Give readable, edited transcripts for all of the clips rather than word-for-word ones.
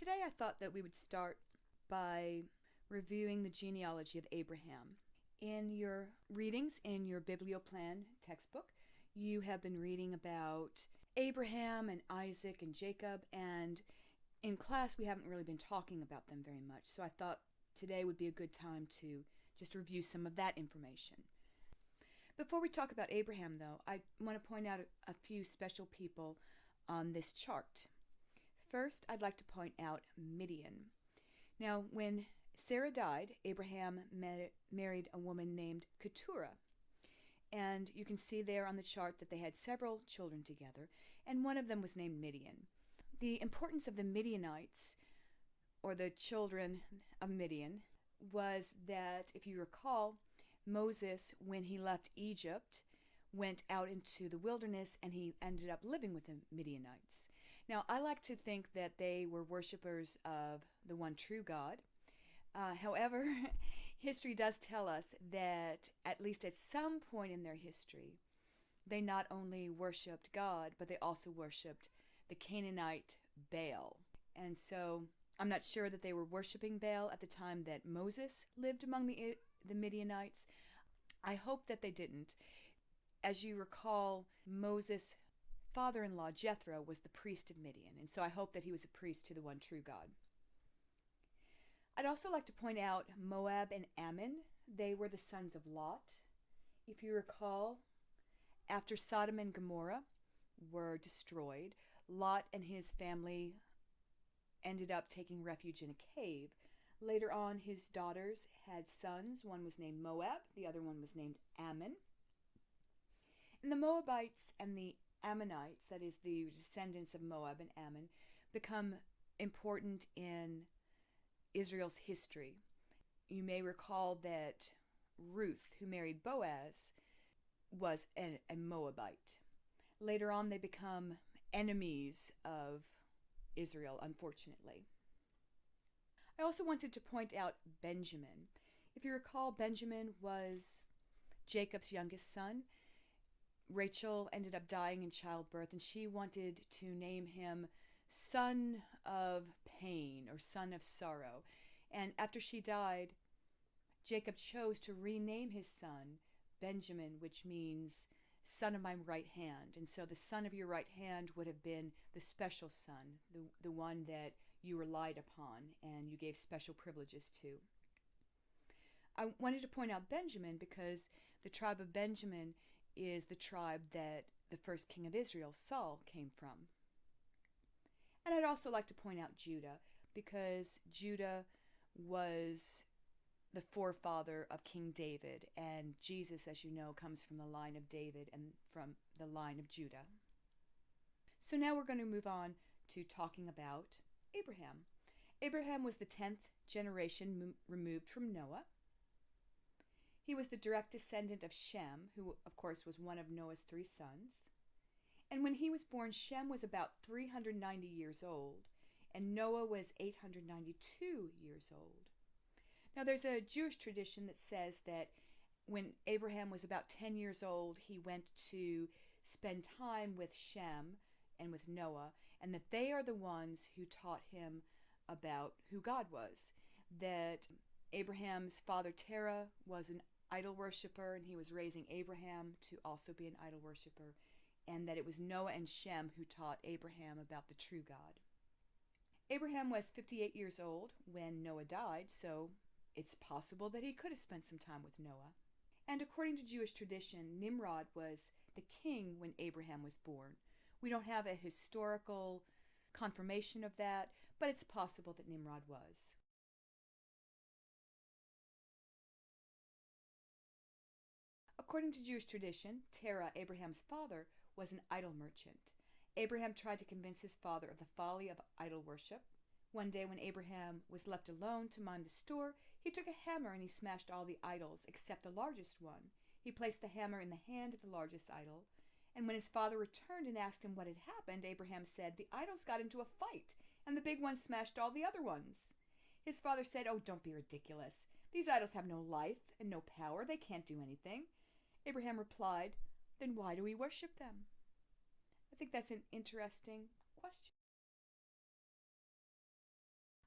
Today I thought that we would start by reviewing the genealogy of Abraham. In your readings in your Biblioplan textbook, you have been reading about Abraham and Isaac and Jacob, and in class we haven't really been talking about them very much, so I thought today would be a good time to just review some of that information. Before we talk about Abraham, though, I want to point out a few special people on this chart. First, I'd like to point out Midian. Now, when Sarah died, Abraham married a woman named Keturah. And you can see there on the chart that they had several children together, and one of them was named Midian. The importance of the Midianites, or the children of Midian, was that, if you recall, Moses, when he left Egypt, went out into the wilderness and he ended up living with the Midianites. Now, I like to think that they were worshipers of the one true God. However, history does tell us that at least at some point in their history, they not only worshipped God, but they also worshipped the Canaanite Baal. And so I'm not sure that they were worshiping Baal at the time that Moses lived among the Midianites. I hope that they didn't. As you recall, Moses' father-in-law, Jethro, was the priest of Midian, and so I hope that he was a priest to the one true God. I'd also like to point out Moab and Ammon. They were the sons of Lot. If you recall, after Sodom and Gomorrah were destroyed, Lot and his family ended up taking refuge in a cave. Later on, his daughters had sons. One was named Moab, the other one was named Ammon. And the Moabites and the Ammonites, that is, the descendants of Moab and Ammon, become important in Israel's history. You may recall that Ruth, who married Boaz, was a Moabite. Later on, they become enemies of Israel, unfortunately. I also wanted to point out Benjamin. If you recall, Benjamin was Jacob's youngest son. Rachel ended up dying in childbirth, and she wanted to name him Son of Pain or Son of Sorrow. And after she died, Jacob chose to rename his son Benjamin, which means son of my right hand. And so the son of your right hand would have been the special son, the one that you relied upon and you gave special privileges to. I wanted to point out Benjamin because the tribe of Benjamin is the tribe that the first king of Israel, Saul, came from. And I'd also like to point out Judah because Judah was the forefather of King David, and Jesus, as you know, comes from the line of David and from the line of Judah. So now we're going to move on to talking about Abraham. Abraham was the 10th generation removed from Noah. He was the direct descendant of Shem, who, of course, was one of Noah's 3 sons. And when he was born, Shem was about 390 years old, and Noah was 892 years old. Now, there's a Jewish tradition that says that when Abraham was about 10 years old, he went to spend time with Shem and with Noah, and that they are the ones who taught him about who God was. That Abraham's father Terah was an idol worshiper, and he was raising Abraham to also be an idol worshiper, and that it was Noah and Shem who taught Abraham about the true God. Abraham was 58 years old when Noah died, so it's possible that he could have spent some time with Noah. And according to Jewish tradition, Nimrod was the king when Abraham was born. We don't have a historical confirmation of that, but it's possible that Nimrod was. According to Jewish tradition, Terah, Abraham's father, was an idol merchant. Abraham tried to convince his father of the folly of idol worship. One day when Abraham was left alone to mind the store, he took a hammer and he smashed all the idols except the largest one. He placed the hammer in the hand of the largest idol. And when his father returned and asked him what had happened, Abraham said, "The idols got into a fight, and the big one smashed all the other ones." His father said, "Oh, don't be ridiculous. These idols have no life and no power. They can't do anything." Abraham replied, "Then why do we worship them?" I think that's an interesting question.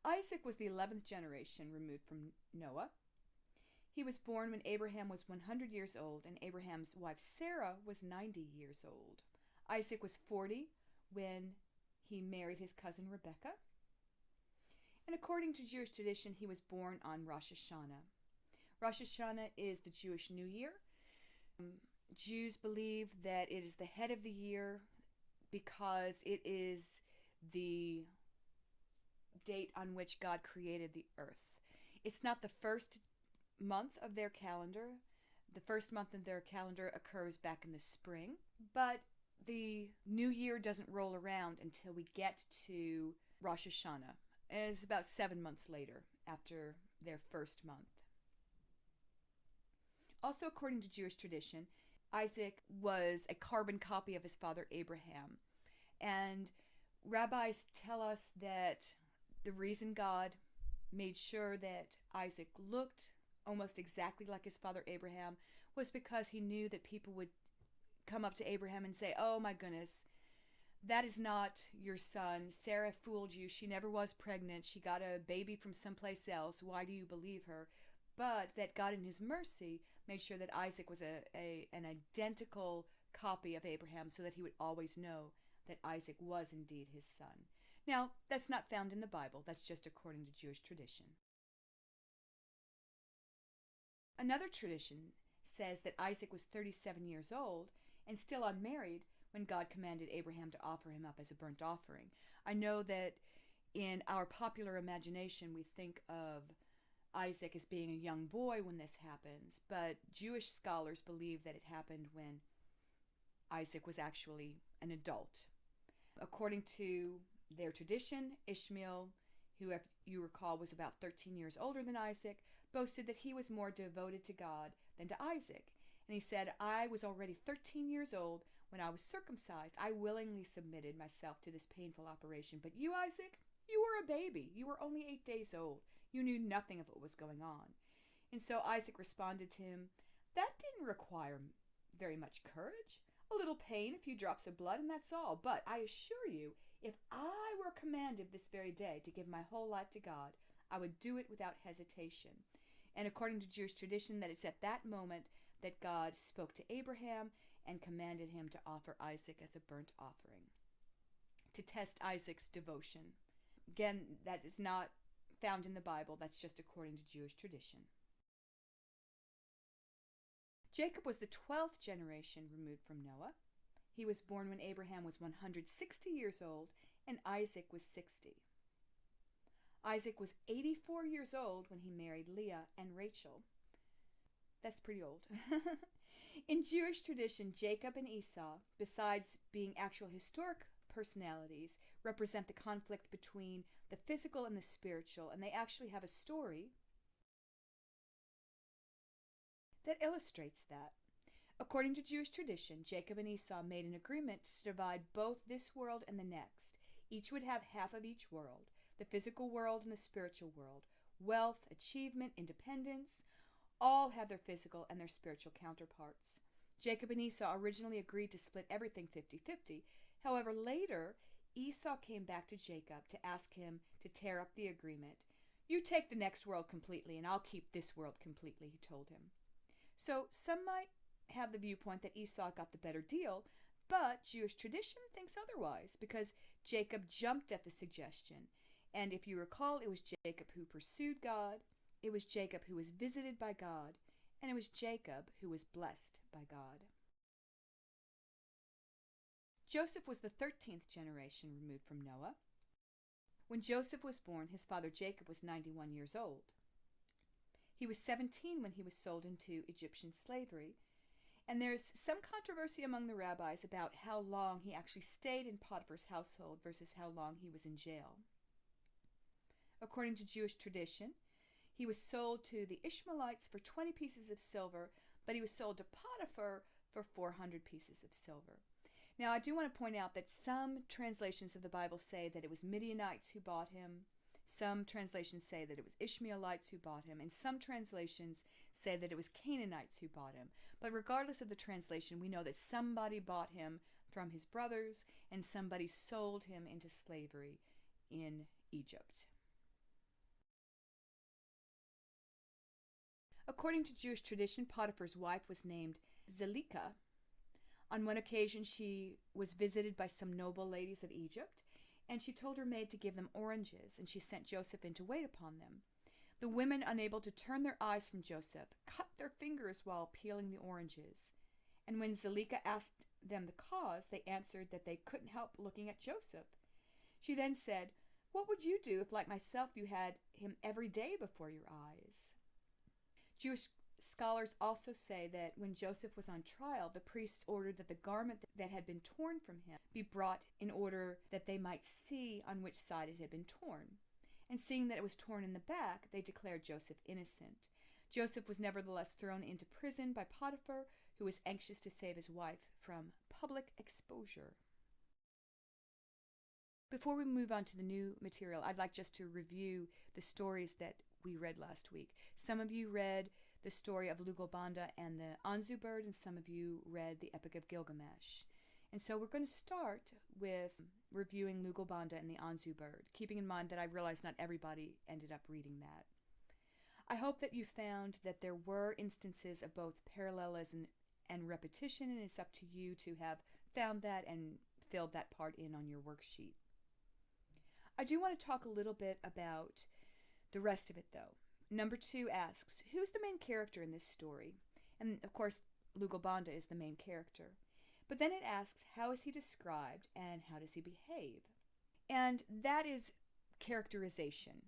Isaac was the 11th generation removed from Noah. He was born when Abraham was 100 years old, and Abraham's wife Sarah was 90 years old. Isaac was 40 when he married his cousin Rebekah. And according to Jewish tradition, he was born on Rosh Hashanah. Rosh Hashanah is the Jewish New Year. Jews believe that it is the head of the year because it is the date on which God created the earth. It's not the first month of their calendar. The first month of their calendar occurs back in the spring, but the new year doesn't roll around until we get to Rosh Hashanah. It's about 7 months later after their first month. Also, according to Jewish tradition, Isaac was a carbon copy of his father Abraham. And rabbis tell us that the reason God made sure that Isaac looked almost exactly like his father Abraham was because he knew that people would come up to Abraham and say, "Oh my goodness, that is not your son. Sarah fooled you. She never was pregnant. She got a baby from someplace else. Why do you believe her?" But that God in his mercy made sure that Isaac was an identical copy of Abraham so that he would always know that Isaac was indeed his son. Now, that's not found in the Bible. That's just according to Jewish tradition. Another tradition says that Isaac was 37 years old and still unmarried when God commanded Abraham to offer him up as a burnt offering. I know that in our popular imagination we think of Isaac as being a young boy when this happens, but Jewish scholars believe that it happened when Isaac was actually an adult. According to their tradition, Ishmael, who, if you recall, was about 13 years older than Isaac, boasted that he was more devoted to God than to Isaac. And he said, "I was already 13 years old when I was circumcised. I willingly submitted myself to this painful operation. But you, Isaac, you were a baby. You were only 8 days old. You knew nothing of what was going on." And so Isaac responded to him, "That didn't require very much courage. A little pain, a few drops of blood, and that's all. But I assure you, if I were commanded this very day to give my whole life to God, I would do it without hesitation." And according to Jewish tradition, that it's at that moment that God spoke to Abraham and commanded him to offer Isaac as a burnt offering, to test Isaac's devotion. Again, that is not found in the Bible. That's just according to Jewish tradition. Jacob was the 12th generation removed from Noah. He was born when Abraham was 160 years old and Isaac was 60. Isaac was 84 years old when he married Leah and Rachel. That's pretty old. In Jewish tradition, Jacob and Esau, besides being actual historic personalities, represent the conflict between the physical and the spiritual, and they actually have a story that illustrates that. According to Jewish tradition, Jacob and Esau made an agreement to divide both this world and the next. Each would have half of each world, the physical world and the spiritual world. Wealth, achievement, independence, all have their physical and their spiritual counterparts. Jacob and Esau originally agreed to split everything 50-50. However, later, Esau came back to Jacob to ask him to tear up the agreement. "You take the next world completely, and I'll keep this world completely," he told him. So some might have the viewpoint that Esau got the better deal, but Jewish tradition thinks otherwise, because Jacob jumped at the suggestion. And if you recall, it was Jacob who pursued God, it was Jacob who was visited by God, and it was Jacob who was blessed by God. Joseph was the 13th generation removed from Noah. When Joseph was born, his father Jacob was 91 years old. He was 17 when he was sold into Egyptian slavery, and there's some controversy among the rabbis about how long he actually stayed in Potiphar's household versus how long he was in jail. According to Jewish tradition, he was sold to the Ishmaelites for 20 pieces of silver, but he was sold to Potiphar for 400 pieces of silver. Now, I do want to point out that some translations of the Bible say that it was Midianites who bought him. Some translations say that it was Ishmaelites who bought him, and some translations say that it was Canaanites who bought him. But regardless of the translation, we know that somebody bought him from his brothers, and somebody sold him into slavery in Egypt. According to Jewish tradition, Potiphar's wife was named Zelika. On one occasion, she was visited by some noble ladies of Egypt, and she told her maid to give them oranges, and she sent Joseph in to wait upon them. The women, unable to turn their eyes from Joseph, cut their fingers while peeling the oranges. And when Zelika asked them the cause, they answered that they couldn't help looking at Joseph. She then said, "What would you do if, like myself, you had him every day before your eyes?" Jewish scholars also say that when Joseph was on trial, the priests ordered that the garment that had been torn from him be brought in order that they might see on which side it had been torn. And seeing that it was torn in the back, they declared Joseph innocent. Joseph was nevertheless thrown into prison by Potiphar, who was anxious to save his wife from public exposure. Before we move on to the new material, I'd like just to review the stories that we read last week. Some of you read the story of Lugalbanda and the Anzu bird, and some of you read the Epic of Gilgamesh. And so we're going to start with reviewing Lugalbanda and the Anzu bird, keeping in mind that I realize not everybody ended up reading that. I hope that you found that there were instances of both parallelism and repetition, and it's up to you to have found that and filled that part in on your worksheet. I do want to talk a little bit about the rest of it, though. Number 2 asks, who's the main character in this story? And of course, Lugalbanda is the main character. But then it asks, how is he described and how does he behave? And that is characterization.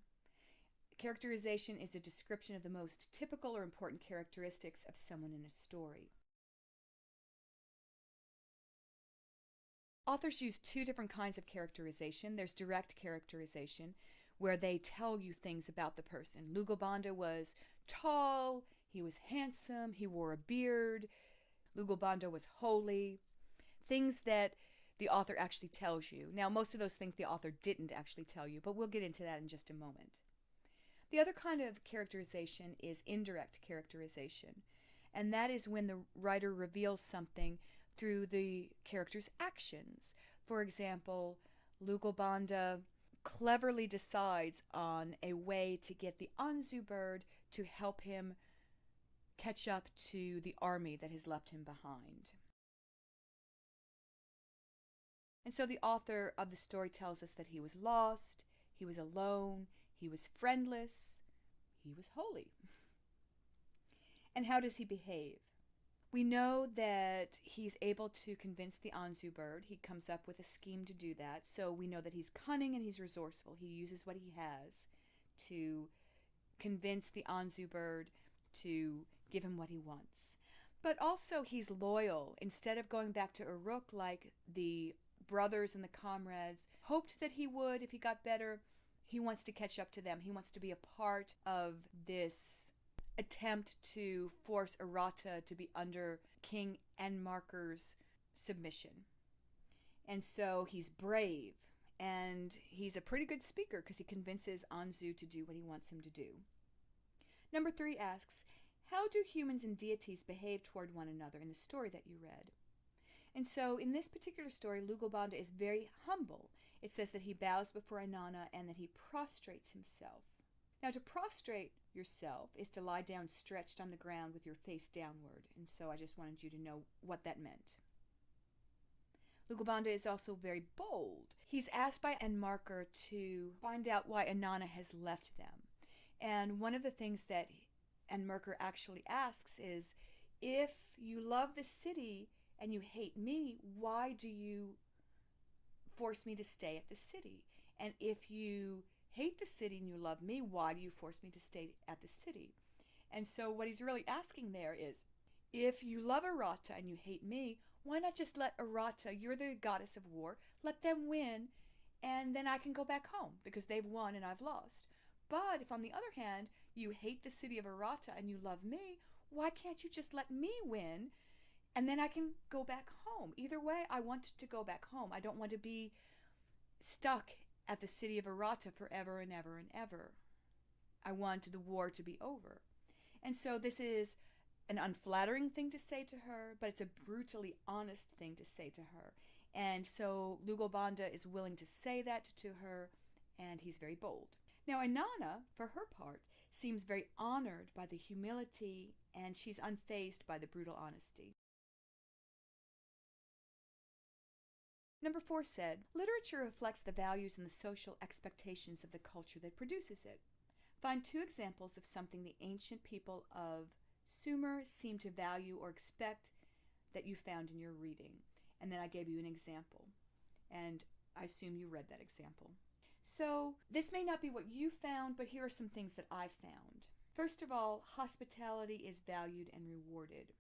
Characterization is a description of the most typical or important characteristics of someone in a story. Authors use 2 different kinds of characterization. There's direct characterization, where they tell you things about the person. Lugalbanda was tall, he was handsome, he wore a beard, Lugalbanda was holy. Things that the author actually tells you. Now, most of those things the author didn't actually tell you, but we'll get into that in just a moment. The other kind of characterization is indirect characterization, and that is when the writer reveals something through the character's actions. For example, Lugalbanda cleverly decides on a way to get the Anzu bird to help him catch up to the army that has left him behind. And so the author of the story tells us that he was lost, he was alone, he was friendless, he was holy. And how does he behave? We know that he's able to convince the Anzu bird. He comes up with a scheme to do that. So we know that he's cunning and he's resourceful. He uses what he has to convince the Anzu bird to give him what he wants. But also he's loyal. Instead of going back to Uruk like the brothers and the comrades hoped that he would if he got better, he wants to catch up to them. He wants to be a part of this attempt to force Arata to be under King Enmarker's submission. And so he's brave, and he's a pretty good speaker because he convinces Anzu to do what he wants him to do. Number 3 asks, how do humans and deities behave toward one another in the story that you read? And so in this particular story, Lugalbanda is very humble. It says that he bows before Inanna and that he prostrates himself. Now, to prostrate yourself is to lie down stretched on the ground with your face downward, and so I just wanted you to know what that meant. Lugalbanda is also very bold. He's asked by Enmarker to find out why Inanna has left them. And one of the things that Enmarker actually asks is, if you love the city and you hate me, why do you force me to stay at the city? And if you hate the city and you love me, why do you force me to stay at the city? And so what he's really asking there is, if you love Arata and you hate me, why not just let Arata, you're the goddess of war, let them win, and then I can go back home because they've won and I've lost. But if on the other hand, you hate the city of Arata and you love me, why can't you just let me win and then I can go back home? Either way, I want to go back home. I don't want to be stuck at the city of Arata forever and ever and ever. I want the war to be over. And so this is an unflattering thing to say to her, but it's a brutally honest thing to say to her. And so Lugalbanda is willing to say that to her, and he's very bold. Now Inanna, for her part, seems very honored by the humility, and she's unfazed by the brutal honesty. Number 4 said, literature reflects the values and the social expectations of the culture that produces it. Find 2 examples of something the ancient people of Sumer seem to value or expect that you found in your reading. And then I gave you an example. And I assume you read that example. So this may not be what you found, but here are some things that I found. First of all, hospitality is valued and rewarded.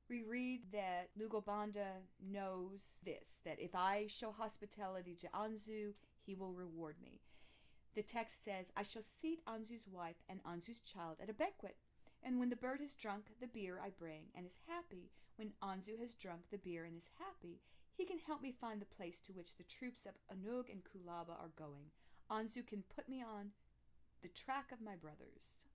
We read that Lugobanda knows this, that if I show hospitality to Anzu, he will reward me. The text says, I shall seat Anzu's wife and Anzu's child at a banquet, and when the bird has drunk the beer I bring and is happy, when Anzu has drunk the beer and is happy, he can help me find the place to which the troops of Anug and Kulaba are going. Anzu can put me on the track of my brothers.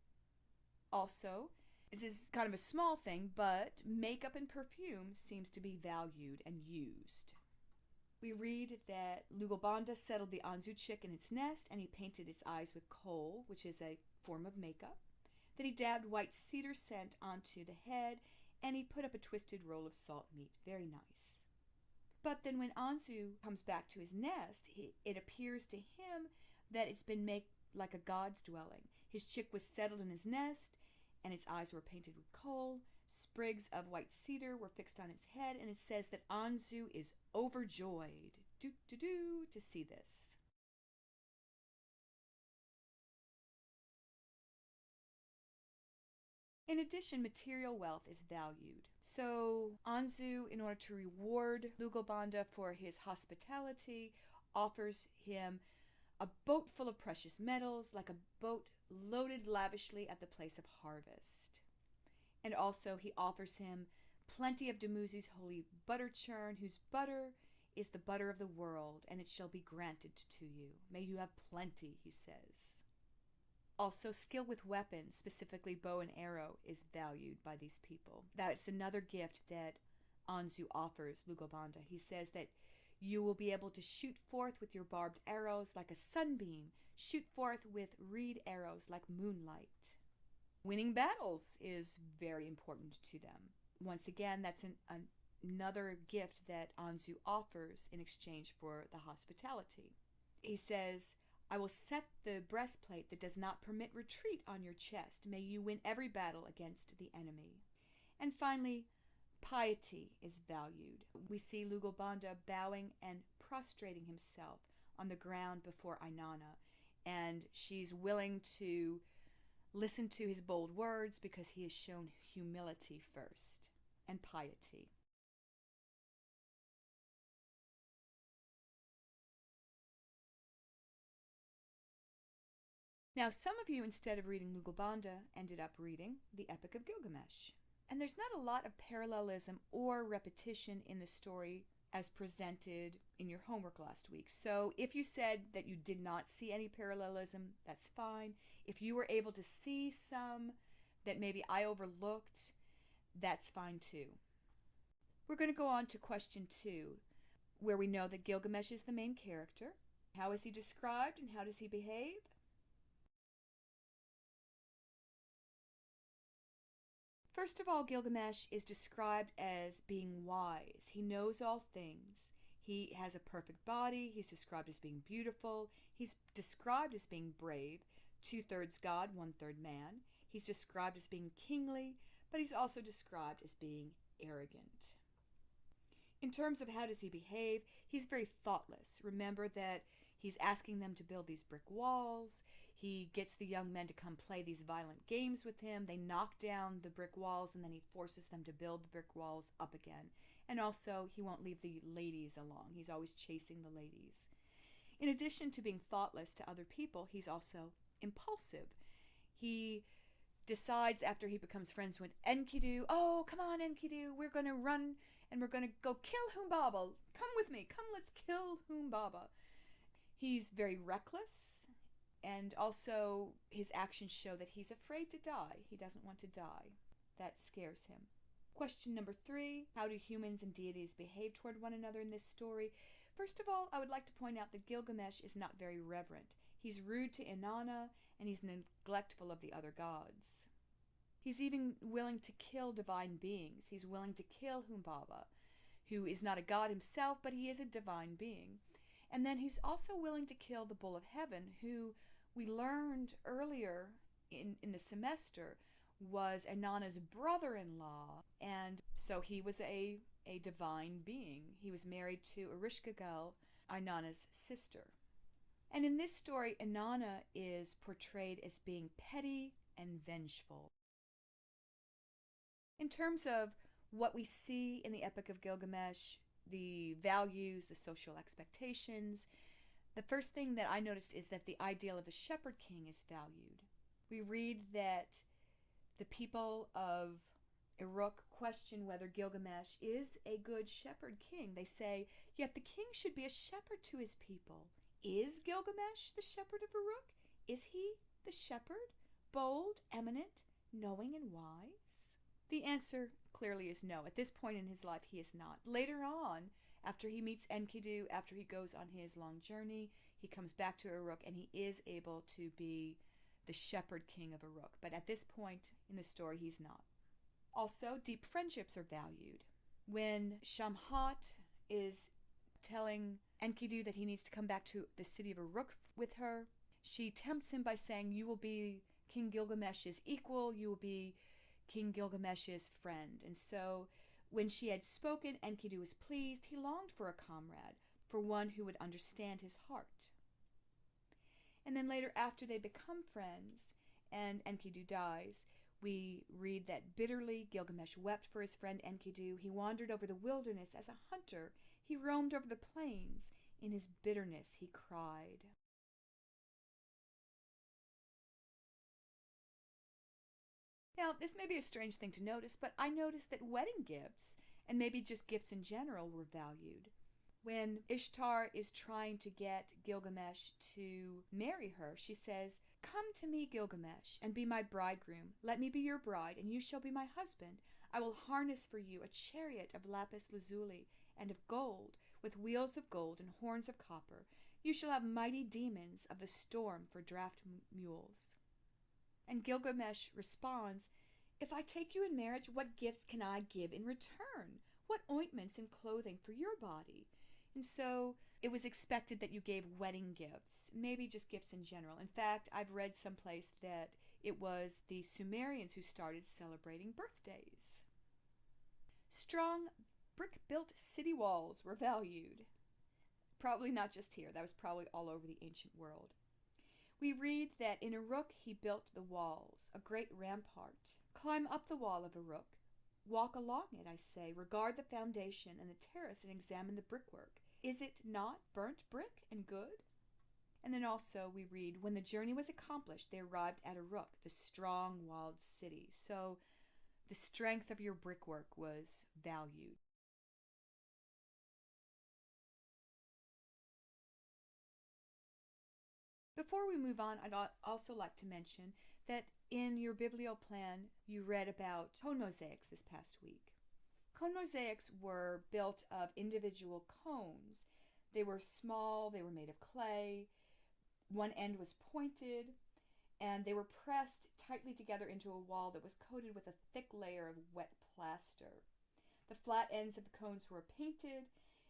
Also, this is kind of a small thing, but makeup and perfume seems to be valued and used. We read that Lugobanda settled the Anzu chick in its nest, and he painted its eyes with kohl, which is a form of makeup. That he dabbed white cedar scent onto the head, and he put up a twisted roll of salt meat. Very nice. But then when Anzu comes back to his nest, it appears to him that it's been made like a god's dwelling. His chick was settled in his nest, and its eyes were painted with kohl. Sprigs of white cedar were fixed on its head, and it says that Anzu is overjoyed to see this. In addition, material wealth is valued. So Anzu, in order to reward Lugobanda for his hospitality, offers him a boat full of precious metals, like a boat loaded lavishly at the place of harvest. And also he offers him plenty of Dumuzi's holy butter churn, whose butter is the butter of the world, and it shall be granted to you. May you have plenty, he says. Also, skill with weapons, specifically bow and arrow, is valued by these people. That's another gift that Anzu offers Lugobanda. He says that you will be able to shoot forth with your barbed arrows like a sunbeam, shoot forth with reed arrows like moonlight. Winning battles is very important to them. Once again, that's another gift that Anzu offers in exchange for the hospitality. He says, I will set the breastplate that does not permit retreat on your chest. May you win every battle against the enemy. And finally, piety is valued. We see Lugobanda bowing and prostrating himself on the ground before Ainana, and she's willing to listen to his bold words because he has shown humility first and piety. Now, some of you, instead of reading Lugobanda, ended up reading the Epic of Gilgamesh. And there's not a lot of parallelism or repetition in the story as presented in your homework last week. So if you said that you did not see any parallelism, that's fine. If you were able to see some that maybe I overlooked, that's fine too. We're going to go on to question 2, where we know that Gilgamesh is the main character. How is he described and how does he behave? First of all, Gilgamesh is described as being wise. He knows all things. He has a perfect body. He's described as being beautiful. He's described as being brave, 2/3 God, 1/3 man. He's described as being kingly, but he's also described as being arrogant. In terms of how does he behave, he's very thoughtless. Remember that he's asking them to build these brick walls. He gets the young men to come play these violent games with him. They knock down the brick walls, and then he forces them to build the brick walls up again. And also, he won't leave the ladies alone. He's always chasing the ladies. In addition to being thoughtless to other people, he's also impulsive. He decides after he becomes friends with Enkidu, oh, come on, Enkidu, we're going to run and we're going to go kill Humbaba. Come with me. Come, let's kill Humbaba. He's very reckless. And also, his actions show that he's afraid to die. He doesn't want to die. That scares him. Question number 3, how do humans and deities behave toward one another in this story? First of all, I would like to point out that Gilgamesh is not very reverent. He's rude to Inanna, and he's neglectful of the other gods. He's even willing to kill divine beings. He's willing to kill Humbaba, who is not a god himself, but he is a divine being. And then he's also willing to kill the bull of heaven, who we learned earlier in the semester was Inanna's brother-in-law. And so he was a divine being. He was married to Erishkigal, Inanna's sister. And in this story, Inanna is portrayed as being petty and vengeful. In terms of what we see in the Epic of Gilgamesh, the values, the social expectations, the first thing that I noticed is that the ideal of the shepherd king is valued. We read that the people of Uruk question whether Gilgamesh is a good shepherd king. They say, yet the king should be a shepherd to his people. Is Gilgamesh the shepherd of Uruk? Is he the shepherd, bold, eminent, knowing, and wise? The answer clearly is no. At this point in his life, he is not. Later on, after he meets Enkidu, after he goes on his long journey, he comes back to Uruk and he is able to be the shepherd king of Uruk. But at this point in the story, he's not. Also, deep friendships are valued. When Shamhat is telling Enkidu that he needs to come back to the city of Uruk with her, she tempts him by saying, you will be King Gilgamesh's equal, you will be King Gilgamesh's friend. And so when she had spoken, Enkidu was pleased. He longed for a comrade, for one who would understand his heart. And then later, after they become friends and Enkidu dies, we read that bitterly Gilgamesh wept for his friend Enkidu. He wandered over the wilderness as a hunter. He roamed over the plains. In his bitterness, he cried. Now, this may be a strange thing to notice, but I noticed that wedding gifts, and maybe just gifts in general, were valued. When Ishtar is trying to get Gilgamesh to marry her, she says, come to me, Gilgamesh, and be my bridegroom. Let me be your bride, and you shall be my husband. I will harness for you a chariot of lapis lazuli and of gold, with wheels of gold and horns of copper. You shall have mighty demons of the storm for draft mules. And Gilgamesh responds, if I take you in marriage, what gifts can I give in return? What ointments and clothing for your body? And so it was expected that you gave wedding gifts, maybe just gifts in general. In fact, I've read someplace that it was the Sumerians who started celebrating birthdays. Strong brick-built city walls were valued. Probably not just here. That was probably all over the ancient world. We read that in Uruk he built the walls, a great rampart. Climb up the wall of Uruk. Walk along it, I say. Regard the foundation and the terrace and examine the brickwork. Is it not burnt brick and good? And then also we read, when the journey was accomplished, they arrived at Uruk, the strong walled city. So the strength of your brickwork was valued. Before we move on, I'd also like to mention that in your Biblioplan, you read about cone mosaics this past week. Cone mosaics were built of individual cones. They were small, they were made of clay, one end was pointed, and they were pressed tightly together into a wall that was coated with a thick layer of wet plaster. The flat ends of the cones were painted,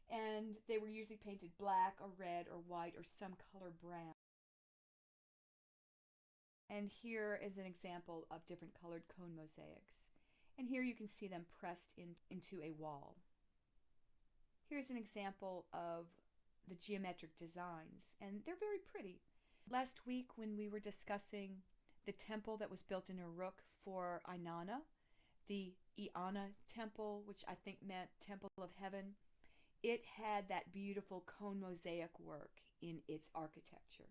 and they were usually painted black or red or white or some color brown. And here is an example of different colored cone mosaics. And here you can see them pressed into a wall. Here's an example of the geometric designs, and they're very pretty. Last week when we were discussing the temple that was built in Uruk for Inanna, the Eanna temple, which I think meant Temple of Heaven, it had that beautiful cone mosaic work in its architecture.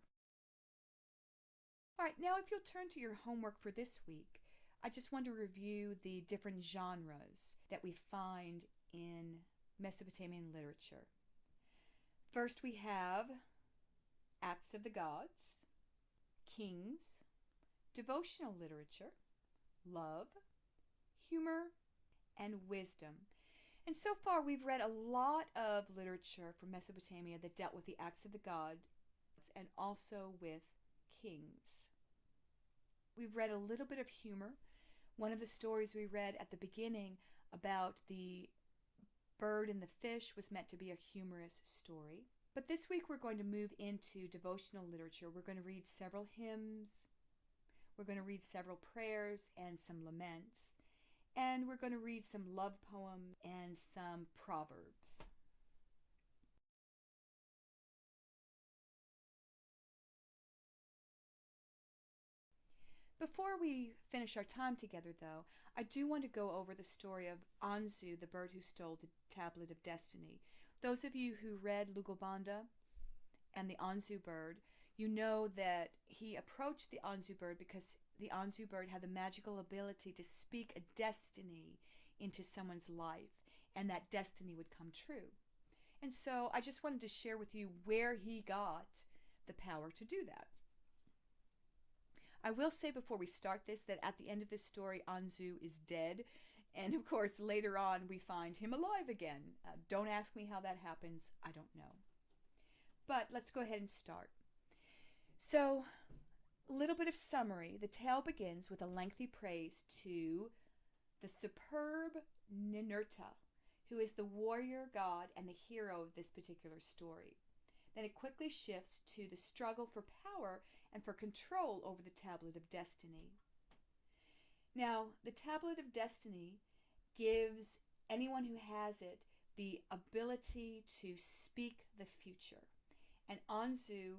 All right, now if you'll turn to your homework for this week, I just want to review the different genres that we find in Mesopotamian literature. First we have Acts of the Gods, Kings, devotional literature, love, humor, and wisdom. And so far we've read a lot of literature from Mesopotamia that dealt with the acts of the gods and also with Kings. We've read a little bit of humor. One of the stories we read at the beginning about the bird and the fish was meant to be a humorous story. But this week we're going to move into devotional literature. We're going to read several hymns. We're going to read several prayers and some laments. And we're going to read some love poems and some proverbs. Before we finish our time together, though, I do want to go over the story of Anzu, the bird who stole the tablet of destiny. Those of you who read Lugobanda and the Anzu bird, you know that he approached the Anzu bird because the Anzu bird had the magical ability to speak a destiny into someone's life, and that destiny would come true. And so I just wanted to share with you where he got the power to do that. I will say before we start this that at the end of this story, Anzu is dead. And of course, later on, we find him alive again. Don't ask me how that happens. I don't know. But let's go ahead and start. So, a little bit of summary. The tale begins with a lengthy praise to the superb Ninurta, who is the warrior god and the hero of this particular story. Then it quickly shifts to the struggle for power and for control over the Tablet of Destiny. Now, the Tablet of Destiny gives anyone who has it the ability to speak the future. And Anzu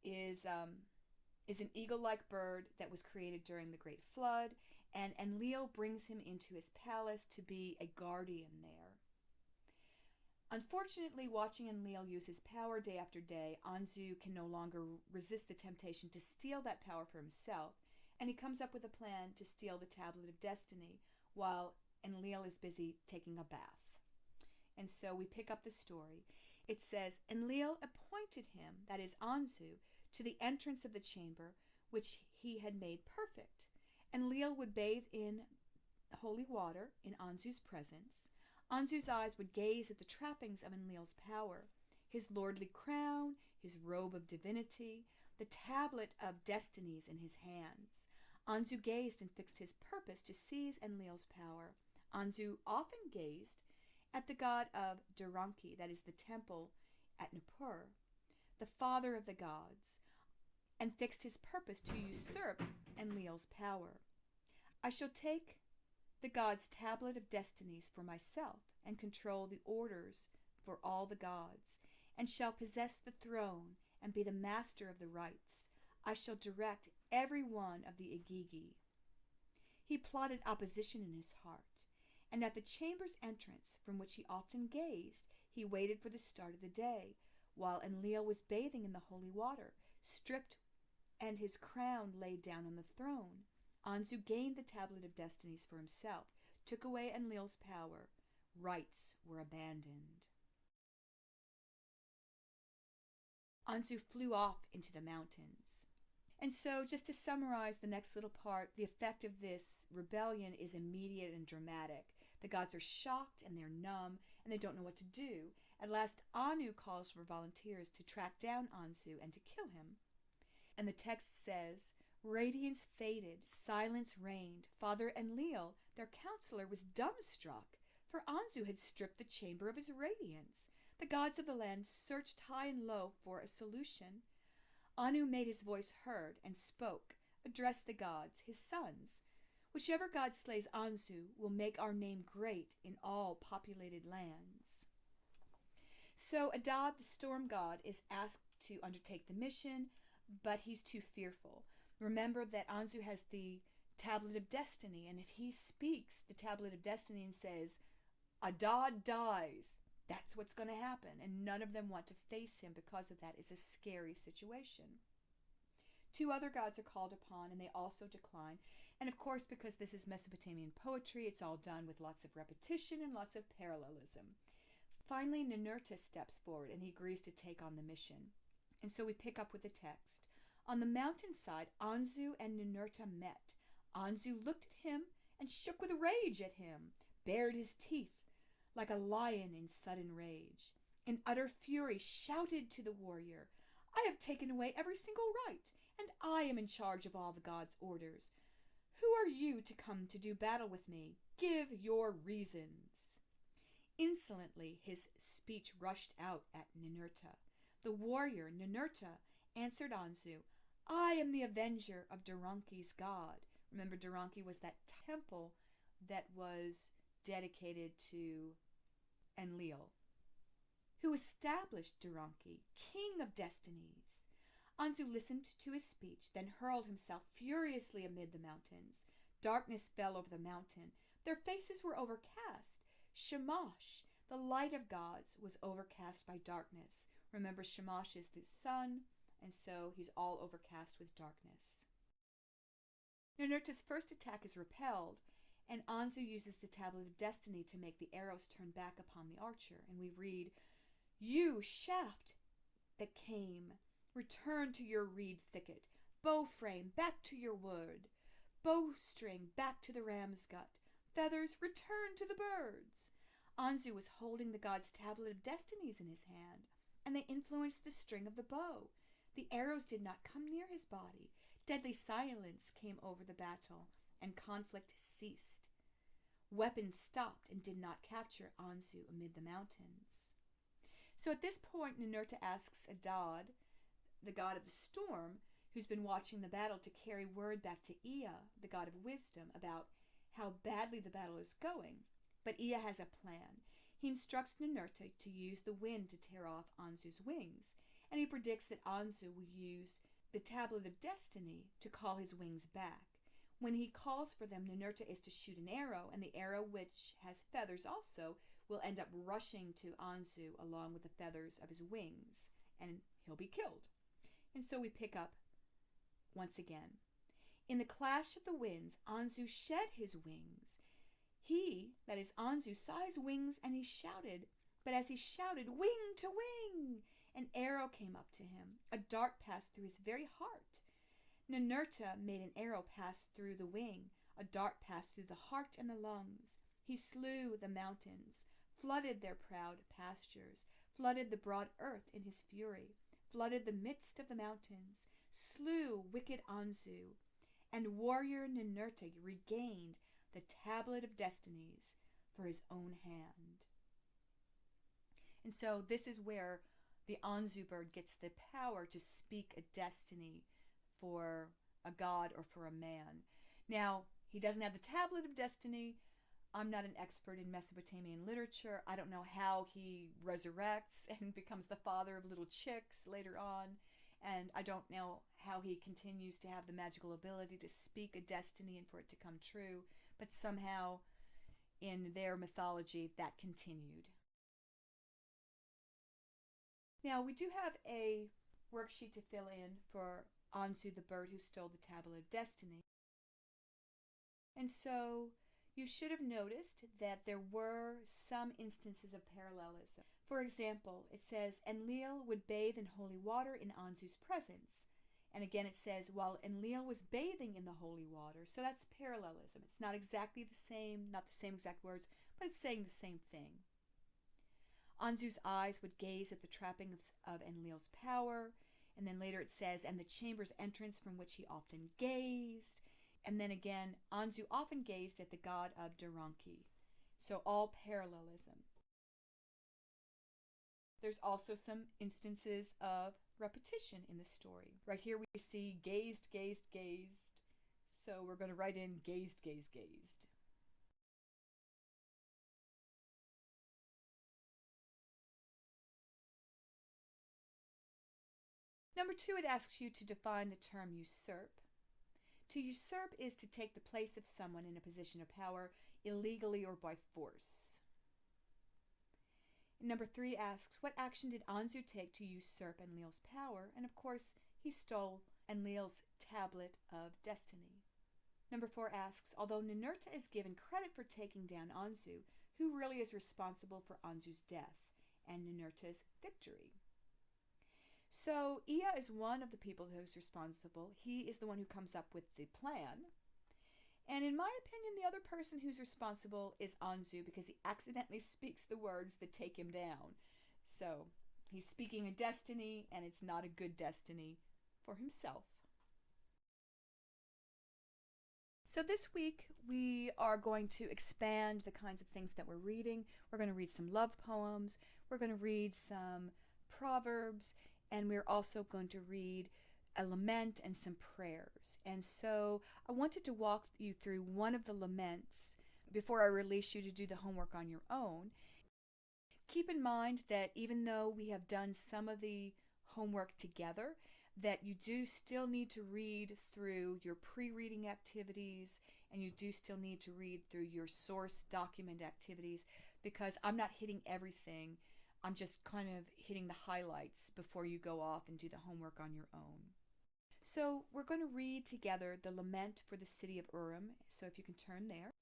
is an eagle-like bird that was created during the Great Flood, and Enlil brings him into his palace to be a guardian there. Unfortunately, watching Enlil use his power day after day, Anzu can no longer resist the temptation to steal that power for himself, and he comes up with a plan to steal the Tablet of Destiny while Enlil is busy taking a bath. And so we pick up the story. It says, Enlil appointed him, that is Anzu, to the entrance of the chamber, which he had made perfect. Enlil would bathe in holy water in Anzu's presence. Anzu's eyes would gaze at the trappings of Enlil's power, his lordly crown, his robe of divinity, the tablet of destinies in his hands. Anzu gazed and fixed his purpose to seize Enlil's power. Anzu often gazed at the god of Duranki, that is the temple at Nippur, the father of the gods, and fixed his purpose to usurp Enlil's power. I shall take the god's tablet of destinies for myself and control the orders for all the gods, and shall possess the throne and be the master of the rites. I shall direct every one of the Igigi. He plotted opposition in his heart, and at the chamber's entrance, from which he often gazed, he waited for the start of the day, while Enlil was bathing in the holy water, stripped and his crown laid down on the throne. Anzu gained the Tablet of Destinies for himself, took away Enlil's power. Rights were abandoned. Anzu flew off into the mountains. And so, just to summarize the next little part, the effect of this rebellion is immediate and dramatic. The gods are shocked and they're numb, and they don't know what to do. At last, Anu calls for volunteers to track down Anzu and to kill him. And the text says, radiance faded, silence reigned. Father Enlil, their counselor, was dumbstruck, for Anzu had stripped the chamber of his radiance. The gods of the land searched high and low for a solution. Anu made his voice heard and spoke, addressed the gods, his sons. Whichever god slays Anzu will make our name great in all populated lands. So Adad, the storm god, is asked to undertake the mission, but he's too fearful. Remember that Anzu has the Tablet of Destiny, and if he speaks the Tablet of Destiny and says, Adad dies, that's what's going to happen, and none of them want to face him because of that. It's a scary situation. Two other gods are called upon, and they also decline. And of course, because this is Mesopotamian poetry, it's all done with lots of repetition and lots of parallelism. Finally, Ninurta steps forward, and he agrees to take on the mission. And so we pick up with the text. On the mountainside, Anzu and Ninurta met. Anzu looked at him and shook with rage at him, bared his teeth like a lion in sudden rage. In utter fury, shouted to the warrior, I have taken away every single right, and I am in charge of all the gods' orders. Who are you to come to do battle with me? Give your reasons." Insolently his speech rushed out at Ninurta. The warrior Ninurta answered Anzu, "I am the avenger of Duranki's god." Remember, Duranki was that temple that was dedicated to Enlil, who established Duranki, king of destinies. Anzu listened to his speech, then hurled himself furiously amid the mountains. Darkness fell over the mountain. Their faces were overcast. Shamash, the light of gods, was overcast by darkness. Remember, Shamash is the sun, and so he's all overcast with darkness. Ninurta's first attack is repelled, and Anzu uses the Tablet of Destiny to make the arrows turn back upon the archer. And we read, "You shaft that came, return to your reed thicket. Bow frame, back to your wood. Bowstring, back to the ram's gut. Feathers, return to the birds." Anzu was holding the god's Tablet of Destinies in his hand, and they influenced the string of the bow. The arrows did not come near his body. Deadly silence came over the battle, and conflict ceased. Weapons stopped and did not capture Anzu amid the mountains. So at this point, Ninurta asks Adad, the god of the storm, who's been watching the battle, to carry word back to Ea, the god of wisdom, about how badly the battle is going. But Ea has a plan. He instructs Ninurta to use the wind to tear off Anzu's wings, and he predicts that Anzu will use the Tablet of Destiny to call his wings back. When he calls for them, Ninurta is to shoot an arrow, and the arrow, which has feathers also, will end up rushing to Anzu along with the feathers of his wings, and he'll be killed. And so we pick up once again. In the clash of the winds, Anzu shed his wings. He, that is Anzu, saw his wings, and he shouted. But as he shouted, "Wing to wing!" an arrow came up to him. A dart passed through his very heart. Ninurta made an arrow pass through the wing. A dart passed through the heart and the lungs. He slew the mountains, flooded their proud pastures, flooded the broad earth in his fury, flooded the midst of the mountains, slew wicked Anzu, and warrior Ninurta regained the Tablet of Destinies for his own hand. And so this is where the Anzu bird gets the power to speak a destiny for a god or for a man. Now, he doesn't have the Tablet of Destiny. I'm not an expert in Mesopotamian literature. I don't know how he resurrects and becomes the father of little chicks later on. And I don't know how he continues to have the magical ability to speak a destiny and for it to come true. But somehow, in their mythology, that continued. Now, we do have a worksheet to fill in for Anzu, the bird who stole the Tablet of Destiny. And so you should have noticed that there were some instances of parallelism. For example, it says, Enlil would bathe in holy water in Anzu's presence. And again it says, while Enlil was bathing in the holy water. So that's parallelism. It's not exactly the same, not the same exact words, but it's saying the same thing. Anzu's eyes would gaze at the trappings of Enlil's power. And then later it says, and the chamber's entrance from which he often gazed. And then again, Anzu often gazed at the god of Duranki. So all parallelism. There's also some instances of repetition in the story. Right here we see gazed, gazed, gazed. So we're going to write in gazed, gazed, gazed. Number 2, it asks you to define the term usurp. To usurp is to take the place of someone in a position of power illegally or by force. Number 3 asks, what action did Anzu take to usurp Enlil's power? And of course, he stole Enlil's Tablet of Destiny. Number 4 asks, although Ninurta is given credit for taking down Anzu, who really is responsible for Anzu's death and Ninurta's victory? So Ea is one of the people who's responsible. He is the one who comes up with the plan. And in my opinion, the other person who's responsible is Anzu, because he accidentally speaks the words that take him down. So he's speaking a destiny, and it's not a good destiny for himself. So this week we are going to expand the kinds of things that we're reading. We're going to read some love poems, we're going to read some proverbs, and we're also going to read a lament and some prayers. And so I wanted to walk you through one of the laments before I release you to do the homework on your own. Keep in mind that even though we have done some of the homework together, that you do still need to read through your pre-reading activities, and you do still need to read through your source document activities, because I'm not hitting everything. I'm just kind of hitting the highlights before you go off and do the homework on your own. So we're going to read together the lament for the city of Urim. So if you can turn there.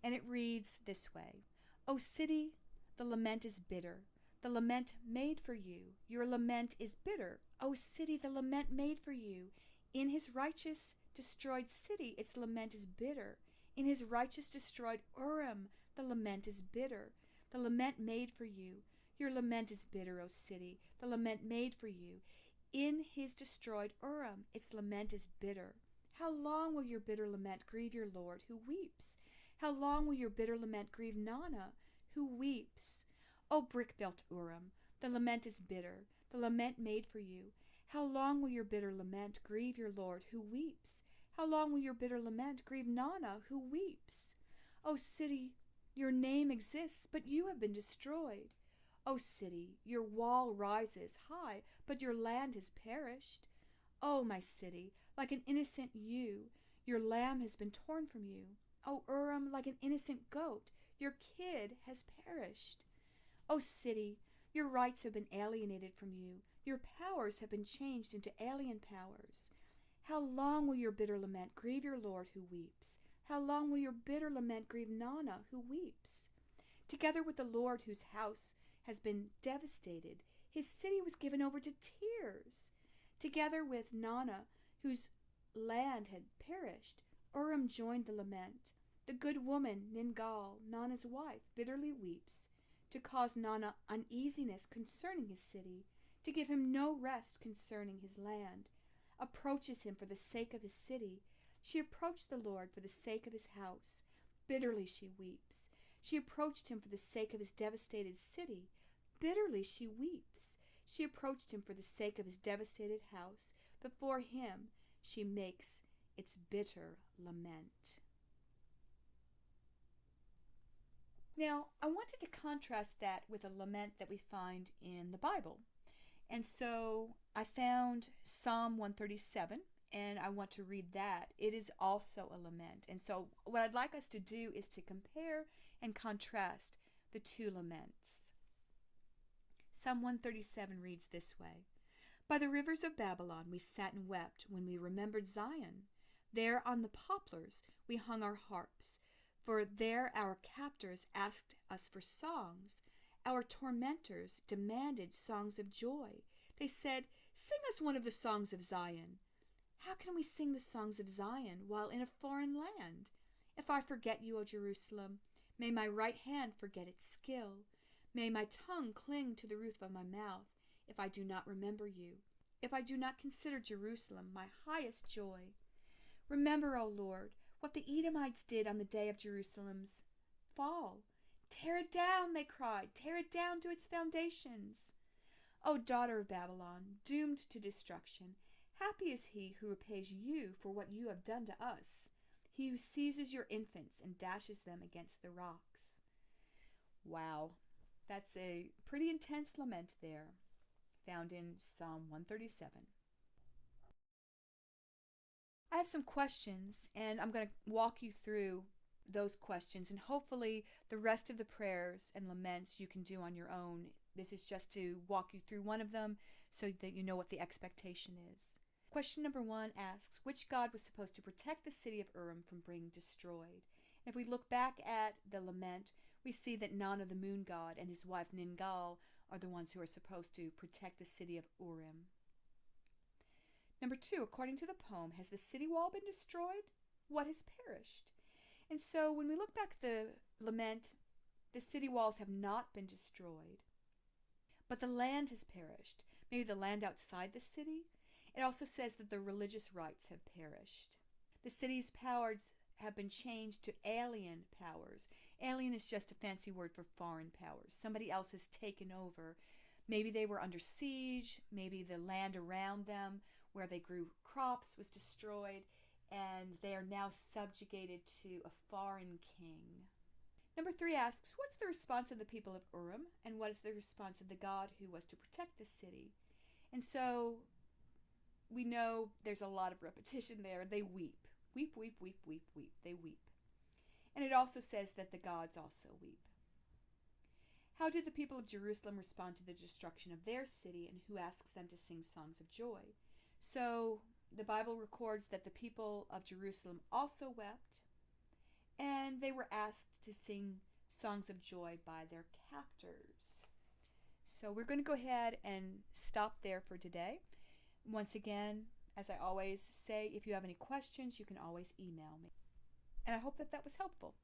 And it reads this way. O city, the lament is bitter. The lament made for you. Your lament is bitter. O city, the lament made for you. In his righteous destroyed city, its lament is bitter. In his righteous destroyed Urim, the lament is bitter. The lament made for you. Your lament is bitter, O city, the lament made for you. In his destroyed Urim, its lament is bitter. How long will your bitter lament grieve your Lord, who weeps? How long will your bitter lament grieve Nana, who weeps? O brick-built Urim, the lament is bitter, the lament made for you. How long will your bitter lament grieve your Lord, who weeps? How long will your bitter lament grieve Nana, who weeps? O city, your name exists, but you have been destroyed. O city, your wall rises high, but your land has perished. O my city, like an innocent ewe, your lamb has been torn from you. O Urim, like an innocent goat, your kid has perished. O city, your rights have been alienated from you. Your powers have been changed into alien powers. How long will your bitter lament grieve your Lord who weeps? How long will your bitter lament grieve Nana who weeps? Together with the Lord whose house has been devastated, his city was given over to tears. Together with Nana, whose land had perished, Urim joined the lament. The good woman, Ningal, Nana's wife, bitterly weeps, to cause Nana uneasiness concerning his city, to give him no rest concerning his land. Approaches him for the sake of his city. She approached the Lord for the sake of his house. Bitterly she weeps. She approached him for the sake of his devastated city. Bitterly she weeps. She approached him for the sake of his devastated house. Before him she makes its bitter lament. Now, I wanted to contrast that with a lament that we find in the Bible. And so I found Psalm 137, and I want to read that. It is also a lament. And so what I'd like us to do is to compare and contrast the two laments. Psalm 137 reads this way. By the rivers of Babylon we sat and wept when we remembered Zion. There on the poplars we hung our harps, for there our captors asked us for songs. Our tormentors demanded songs of joy. They said, sing us one of the songs of Zion. How can we sing the songs of Zion while in a foreign land? If I forget you, O Jerusalem, may my right hand forget its skill. May my tongue cling to the roof of my mouth if I do not remember you, if I do not consider Jerusalem my highest joy. Remember, O Lord, what the Edomites did on the day of Jerusalem's fall. Tear it down, they cried, tear it down to its foundations. O daughter of Babylon, doomed to destruction, happy is he who repays you for what you have done to us, he who seizes your infants and dashes them against the rocks. Wow, that's a pretty intense lament there, found in Psalm 137. I have some questions, and I'm going to walk you through those questions, and hopefully the rest of the prayers and laments you can do on your own. This is just to walk you through one of them so that you know what the expectation is. Question number 1 asks, which god was supposed to protect the city of Urim from being destroyed? And if we look back at the lament, we see that Nana, the moon god, and his wife Ningal are the ones who are supposed to protect the city of Urim. Number 2, according to the poem, has the city wall been destroyed? What has perished? And so when we look back at the lament, the city walls have not been destroyed, but the land has perished. Maybe the land outside the city. It also says that the religious rites have perished. The city's powers have been changed to alien powers. Alien is just a fancy word for foreign powers. Somebody else has taken over. Maybe they were under siege. Maybe the land around them where they grew crops was destroyed, and they are now subjugated to a foreign king. Number 3 asks, what's the response of the people of Urim, and what is the response of the God who was to protect the city? And so we know there's a lot of repetition there. They weep. Weep, weep, weep, weep, weep. They weep. And it also says that the gods also weep. How did the people of Jerusalem respond to the destruction of their city, and who asks them to sing songs of joy? So the Bible records that the people of Jerusalem also wept, and they were asked to sing songs of joy by their captors. So we're going to go ahead and stop there for today. Once again, as I always say, if you have any questions, you can always email me. And I hope that was helpful.